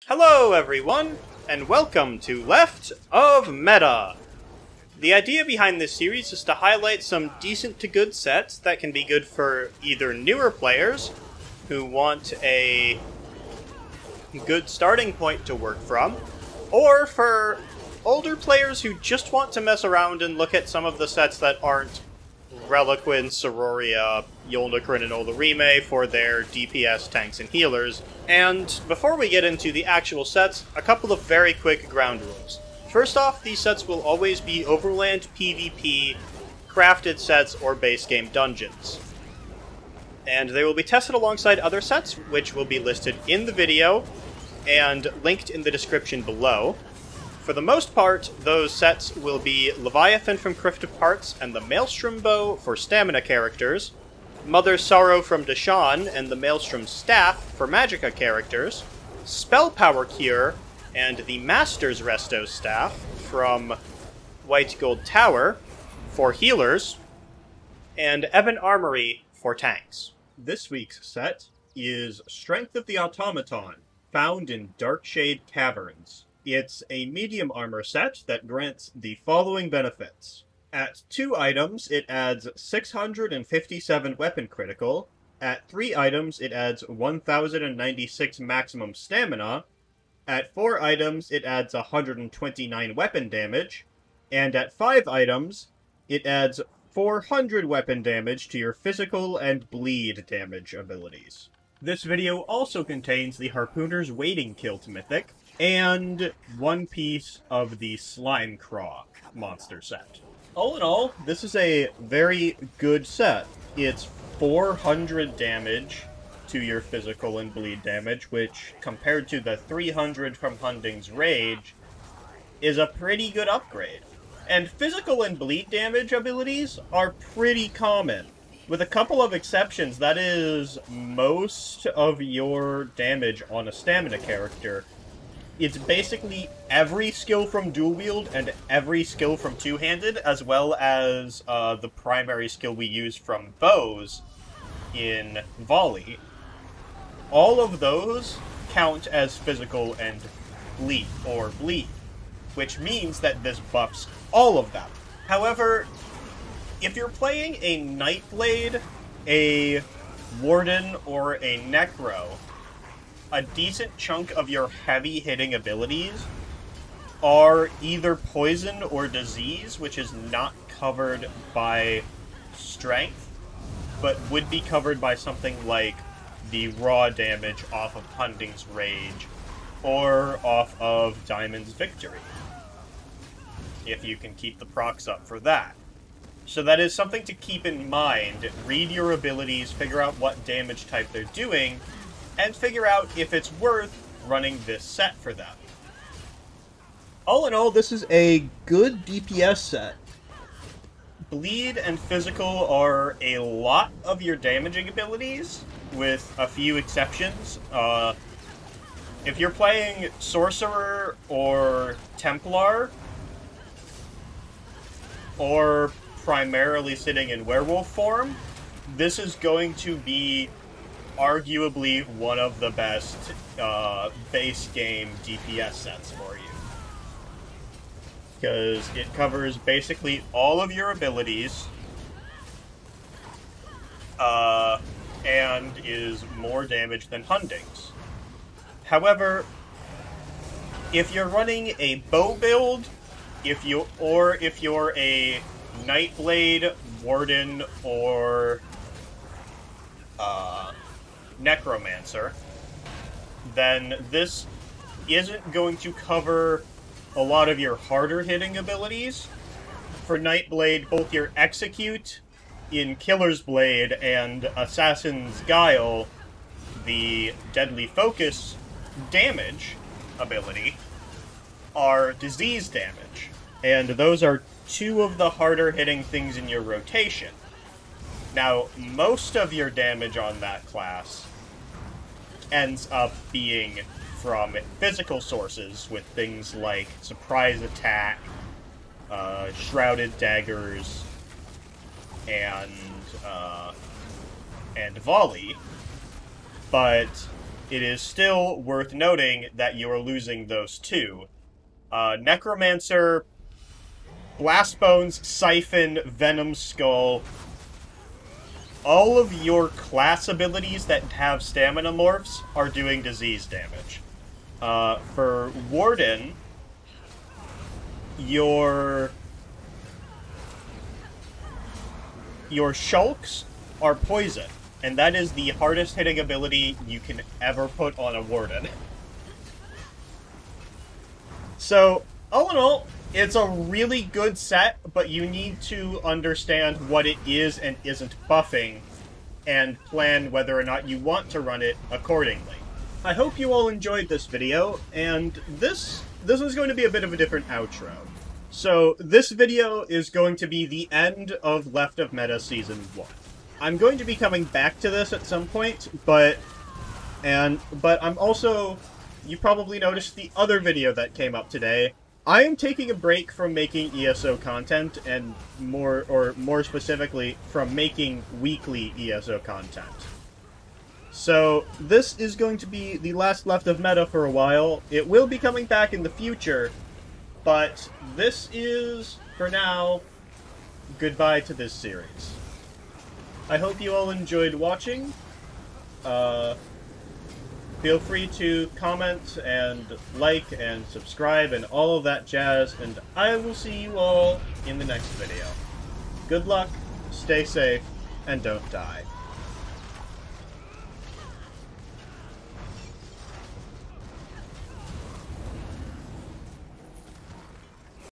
Hello everyone, and welcome to Left of Meta! The idea behind this series is to highlight some decent to good sets that can be good for either newer players who want a good starting point to work from, or for older players who just want to mess around and look at some of the sets that aren't Reliquin, Sororia, Yolnahkrin, and Olorime for their DPS tanks and healers. And before we get into the actual sets, a couple of very quick ground rules. First off, these sets will always be Overland PvP, crafted sets, or base game dungeons. And they will be tested alongside other sets, which will be listed in the video and linked in the description below. For the most part, those sets will be Leviathan from Crypt of Parts and the Maelstrom Bow for stamina characters, Mother's Sorrow from Deshaan and the Maelstrom Staff for Magicka characters, Spell Power Cure and the Master's Resto Staff from White Gold Tower for healers, and Ebon Armory for tanks. This week's set is Strength of the Automaton, found in Darkshade Caverns. It's a medium armor set that grants the following benefits. At 2 items, it adds 657 weapon critical. At 3 items, it adds 1096 maximum stamina. At 4 items, it adds 129 weapon damage. And at 5 items, it adds 400 weapon damage to your physical and bleed damage abilities. This video also contains the Harpooner's Waiting Kilt mythic, and one piece of the Slime Craw monster set. All in all, this is a very good set. It's 400 damage to your physical and bleed damage, which, compared to the 300 from Hunding's Rage, is a pretty good upgrade. And physical and bleed damage abilities are pretty common. With a couple of exceptions, that is most of your damage on a stamina character. It's basically every skill from dual wield and every skill from two-handed, as well as the primary skill we use from bows in volley. All of those count as physical and bleed, which means that this buffs all of them. However, if you're playing a Nightblade, a Warden, or a Necro, a decent chunk of your heavy-hitting abilities are either poison or disease, which is not covered by strength, but would be covered by something like the raw damage off of Hunding's Rage, or off of Diamond's Victory, if you can keep the procs up for that. So that is something to keep in mind. Read your abilities, figure out what damage type they're doing, and figure out if it's worth running this set for them. All in all, this is a good DPS set. Bleed and physical are a lot of your damaging abilities, with a few exceptions. If you're playing Sorcerer or Templar, or primarily sitting in werewolf form, this is going to be arguably one of the best base game DPS sets for you. Because it covers basically all of your abilities, and is more damage than Hunding's. However, if you're running a bow build, if you're a Nightblade, Warden, or Necromancer, then this isn't going to cover a lot of your harder hitting abilities. For Nightblade, both your Execute in Killer's Blade and Assassin's Guile, the Deadly Focus damage ability, are disease damage. And those are 2 of the harder hitting things in your rotation. Now, most of your damage on that class ends up being from physical sources, with things like Surprise Attack, Shrouded Daggers, and Volley. But it is still worth noting that you are losing those two. Necromancer, Blast Bones, Siphon, Venom Skull. All of your class abilities that have stamina morphs are doing disease damage. For Warden, your Shulks are poison, and that is the hardest hitting ability you can ever put on a Warden. So, all in all, it's a really good set, but you need to understand what it is and isn't buffing, and plan whether or not you want to run it accordingly. I hope you all enjoyed this video, and this is going to be a bit of a different outro. So, this video is going to be the end of Left of Meta Season 1. I'm going to be coming back to this at some point, but I'm also... You probably noticed the other video that came up today. I am taking a break from making ESO content, and more specifically, from making weekly ESO content. So, this is going to be the last Left of Meta for a while. It will be coming back in the future, but this is, for now, goodbye to this series. I hope you all enjoyed watching. Feel free to comment and like and subscribe and all of that jazz, and I will see you all in the next video. Good luck, stay safe, and don't die.